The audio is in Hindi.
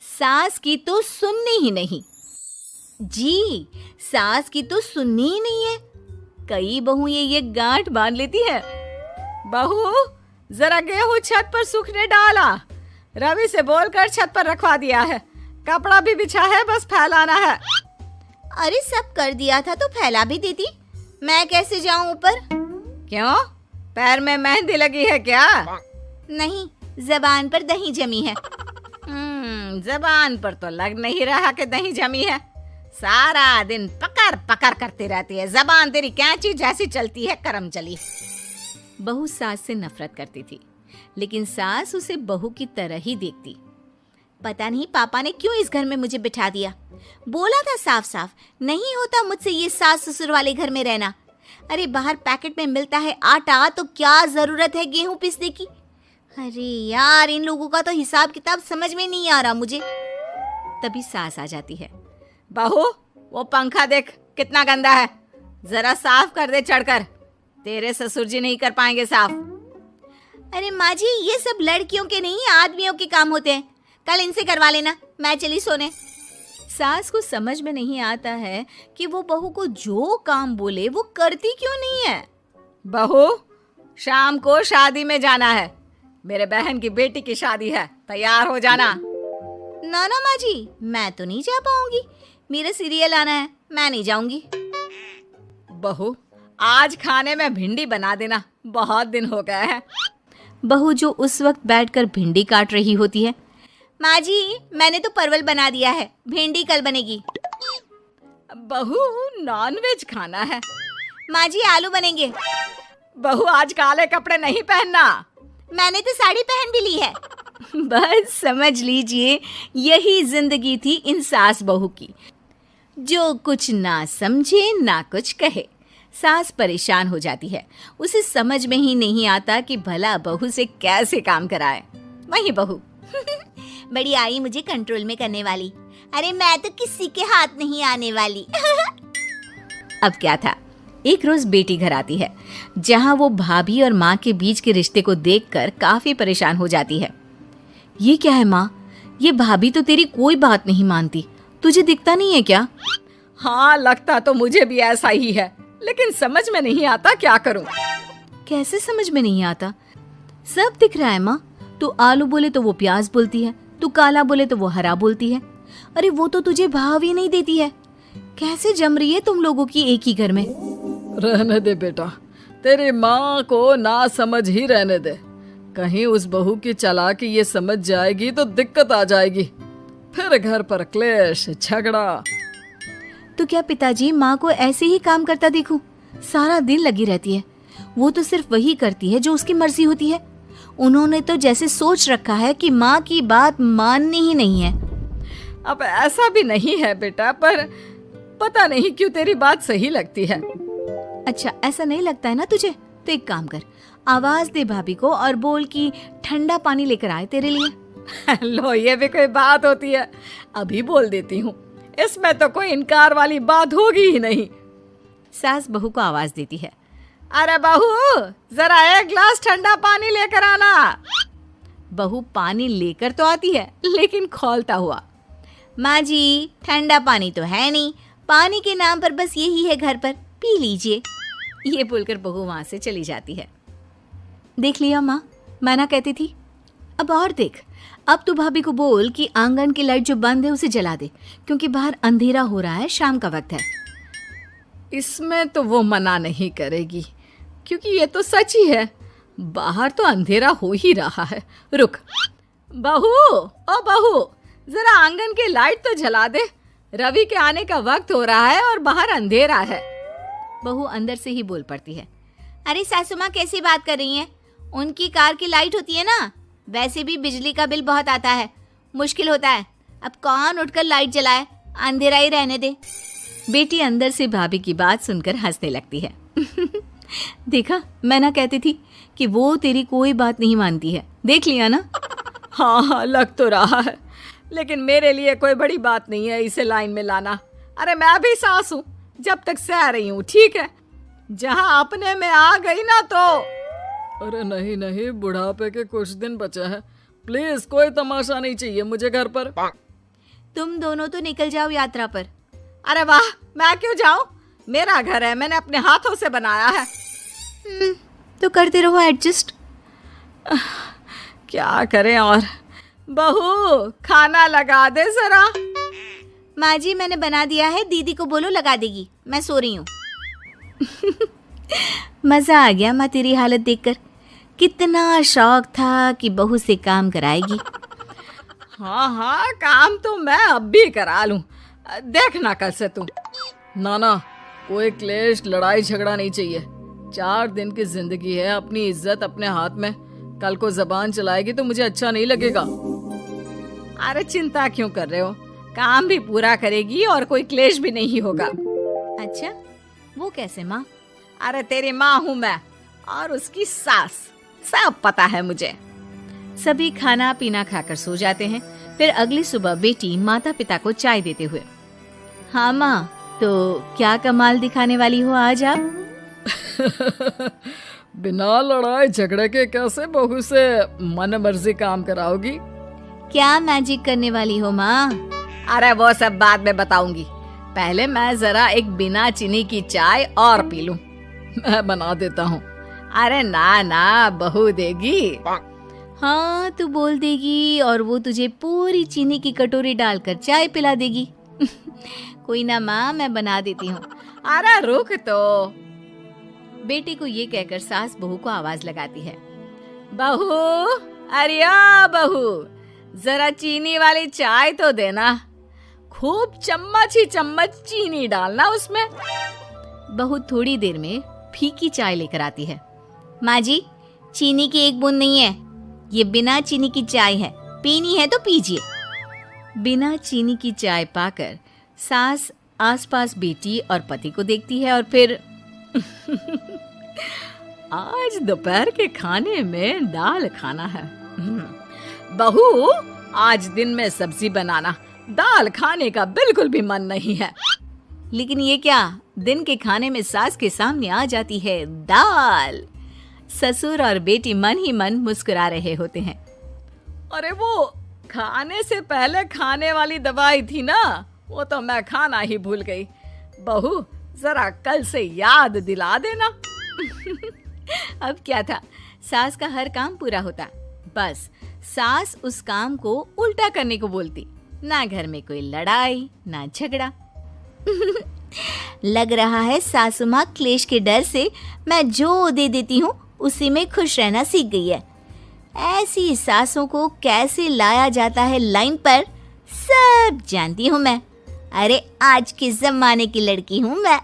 सास की तो सुननी ही नहीं। जी, सास की तो सुननी ही नहीं है। कई बहू ये गांठ बांध लेती है। बहू, जरा गेहूं छत पर सूखने डाला। रवि से बोलकर छत पर रखवा दिया है। कपड़ा भी बिछा है, बस फैलाना है। अरे सब कर दिया था तो फैला भी देती। मैं कैसे जाऊं ऊपर? क्यों, पैर में मेहंदी लगी है क्या? नहीं, जबान पर दही जमी है। जबान पर तो लग नहीं रहा कि दही जमी है। सारा दिन पकड़ पकड़ करती रहती है। जबान तेरी कैंची जैसी चलती है, करम चली। बहू सास से नफरत करती थी, लेकिन सास उसे बहू की तरह ही देखती। पता नहीं पापा ने क्यों इस घर में मुझे बिठा दिया। बोला था साफ साफ, नहीं होता मुझसे ये सास ससुर वाले घर में रहना। अरे बाहर पैकेट में मिलता है आटा, तो क्या जरूरत है गेहूं पीसने की। अरे यार, इन लोगों का तो हिसाब किताब समझ में नहीं आ रहा मुझे। तभी सास आ जाती है। बहू, वो पंखा देख कितना गंदा है, जरा साफ कर दे चढ़कर। तेरे ससुर जी नहीं कर पाएंगे साफ। अरे माँ जी, ये सब लड़कियों के नहीं आदमियों के काम होते हैं। कल इनसे करवा लेना, मैं चली सोने। सास को समझ में नहीं आता है कि वो बहू को जो काम बोले वो करती क्यों नहीं है। बहू, शाम को शादी में जाना है। मेरे बहन की बेटी की शादी है, तैयार हो जाना। ना ना माँ जी, मैं तो नहीं जा पाऊंगी। मेरा सीरियल आना है, मैं नहीं जाऊंगी। बहू, आज खाने में भिंडी बना देना, बहुत दिन हो गए हैं। बहू जो उस वक्त बैठकर भिंडी काट रही होती है। माँ जी, मैंने तो परवल बना दिया है, भिंडी कल बनेगी। बहू, नॉनवेज खाना है। माँ जी, आलू बनेंगे। बहू, आज काले कपड़े नहीं पहनना। मैंने तो साड़ी पहन भी ली है। बस समझ लीजिए, यही जिंदगी थी इन सास बहू की, जो कुछ ना समझे ना कुछ कहे। सास परेशान हो जाती है, उसे समझ में ही नहीं आता कि भला बहू से कैसे काम कराए। वही बहू बड़ी आई मुझे कंट्रोल में करने वाली। अरे मैं तो किसी के हाथ नहीं आने वाली। अब क्या था, एक रोज बेटी घर आती है, जहां वो भाभी और माँ के बीच के रिश्ते को देखकर काफी परेशान हो जाती है। ये क्या है माँ, ये भाभी तो तेरी कोई बात नहीं मानती, तुझे दिखता नहीं है क्या? हाँ, लगता तो मुझे भी ऐसा ही है, लेकिन समझ में नहीं आता क्या करूं। कैसे समझ में नहीं आता? सब दिख रहा है माँ। तू आलू बोले तो वो प्याज बोलती है, तू काला बोले तो वो हरा बोलती है। अरे वो तो तुझे भाव ही नहीं देती है। कैसे जम रही है तुम लोगों की एक ही घर में? रहने दे बेटा, तेरी माँ को ना समझ ही रहने दे। कहीं उस बहू की चालाकी ये समझ जाएगी तो दिक्कत आ जाएगी, फिर घर पर क्लेश झगड़ा। तो क्या पिताजी माँ को ऐसे ही काम करता देखूं? सारा दिन लगी रहती है। वो तो सिर्फ वही करती है जो उसकी मर्जी होती है। उन्होंने तो जैसे सोच रखा है कि माँ की बात माननी ही नहीं है। अब ऐसा भी नहीं है बेटा, पर पता नहीं क्यों तेरी बात सही लगती है। अच्छा, ऐसा नहीं लगता है ना तुझे? तो एक काम कर, आवाज दे भाभी को और बोल कि ठंडा पानी लेकर आए तेरे लिए। लो, ये भी कोई बात होती है? अभी बोल देती हूँ, इसमें तो कोई इनकार वाली बात होगी ही नहीं। सास बहू को आवाज देती है। अरे बहू, जरा एक ग्लास ठंडा पानी लेकर आना। बहू पानी लेकर तो आती है, लेकिन खौलता हुआ। माँ जी, ठंडा पानी तो है नहीं, पानी के नाम पर बस यही है घर पर, पी लीजिए। ये बोलकर बहू वहां से चली जाती है। देख लिया माँ, मैं ना कहती थी। अब और देख, अब तू भाभी को बोल कि आंगन की लाइट जो बंद है उसे जला दे, क्योंकि बाहर अंधेरा हो रहा है, शाम का वक्त है। इसमें तो वो मना नहीं करेगी, क्योंकि ये तो सच ही है, बाहर तो अंधेरा हो ही रहा है। रुक बहू, ओ बहू, जरा आंगन की लाइट तो जला दे। रवि के आने का वक्त हो रहा है और बाहर अंधेरा है। बहू अंदर से ही बोल पड़ती है। अरे सासू माँ, कैसी बात कर रही हैं? उनकी कार की लाइट होती है ना, वैसे भी बिजली का बिल बहुत आता है, मुश्किल होता है। अब कौन उठकर लाइट जलाए, अंधेरा ही रहने दे। बेटी अंदर से भाभी की बात सुनकर हंसने लगती है। देखा, मैं ना कहती थी कि वो तेरी कोई बात नहीं मानती है, देख लिया ना। हाँ, लग तो रहा है, लेकिन मेरे लिए कोई बड़ी बात नहीं है इसे लाइन में लाना। अरे मैं भी सास हूँ, जब तक सह रही हूँ, ठीक है। जहाँ अपने में आ गई ना तो। अरे नहीं नहीं, बुढ़ापे के कुछ दिन बचे हैं, प्लीज कोई तमाशा नहीं चाहिए मुझे घर पर। तुम दोनों तो निकल जाओ यात्रा पर। अरे वाह, मैं क्यों जाऊं? मेरा घर है, मैंने अपने हाथों से बनाया है। तो करते रहो एडजस्ट। क्या करें और। बहू, खाना लगा दे जरा। माँ जी, मैंने बना दिया है, दीदी को बोलो लगा देगी, मैं सो रही हूँ। मजा आ गया माँ तेरी हालत देखकर। कितना शौक था कि बहू से काम कराएगी। हाँ हाँ, काम तो मैं अब भी करा लूं। देखना कल से तुम। ना, कोई क्लेश लड़ाई झगड़ा नहीं चाहिए। 4 दिन की जिंदगी है, अपनी इज्जत अपने हाथ में। कल को जबान चलाएगी तो मुझे अच्छा नहीं लगेगा। अरे चिंता क्यों कर रहे हो, काम भी पूरा करेगी और कोई क्लेश भी नहीं होगा। अच्छा, वो कैसे माँ? अरे तेरी माँ हूँ मैं और उसकी सास, सब पता है मुझे। सभी खाना पीना खाकर सो जाते हैं। फिर अगली सुबह बेटी माता पिता को चाय देते हुए, हाँ माँ, तो क्या कमाल दिखाने वाली हो आज आप? बिना लड़ाई झगड़े के कैसे बहू से मन मर्जी काम कराओगी? क्या मैजिक करने वाली हो माँ? अरे वो सब बाद में बताऊंगी, पहले मैं जरा एक बिना चीनी की चाय और पी लूं। मैं बना देता हूँ। अरे ना, बहू देगी। हाँ, तू बोल देगी और वो तुझे पूरी चीनी की कटोरी डालकर चाय पिला देगी। कोई ना माँ, मैं बना देती हूँ। अरे रुक तो। बेटे को ये कहकर सास बहू को आवाज लगाती है, बहू, अरे बहू, जरा चीनी वाली चाय तो देना। खूब चम्मच ही चम्मच चीनी डालना उसमें। बहू थोड़ी देर में फीकी चाय लेकर आती है। माँ जी, चीनी की एक बूंद नहीं है, ये बिना चीनी की चाय है, पीनी है तो पीजिए। बिना चीनी की चाय पाकर सास आसपास बेटी और पति को देखती है और फिर आज दोपहर के खाने में दाल खाना है। बहू, आज दिन में सब्जी बनाना, दाल खाने का बिल्कुल भी मन नहीं है। लेकिन ये क्या, दिन के खाने में सास के सामने आ जाती है दाल। ससुर और बेटी मन ही मन मुस्कुरा रहे होते हैं। अरे वो खाने से पहले खाने वाली दवाई थी ना, वो तो मैं खाना ही भूल गई। बहू, जरा कल से याद दिला देना। अब क्या था, सास का हर काम पूरा होता, बस सास उस काम को उल्टा करने को बोलती। ना घर में कोई लड़ाई, ना झगड़ा। लग रहा है सासू माँ क्लेश के डर से मैं जो दे देती हूँ उसी में खुश रहना सीख गई है। ऐसी सासों को कैसे लाया जाता है लाइन पर, सब जानती हूँ मैं। अरे आज के जमाने की लड़की हूँ मैं।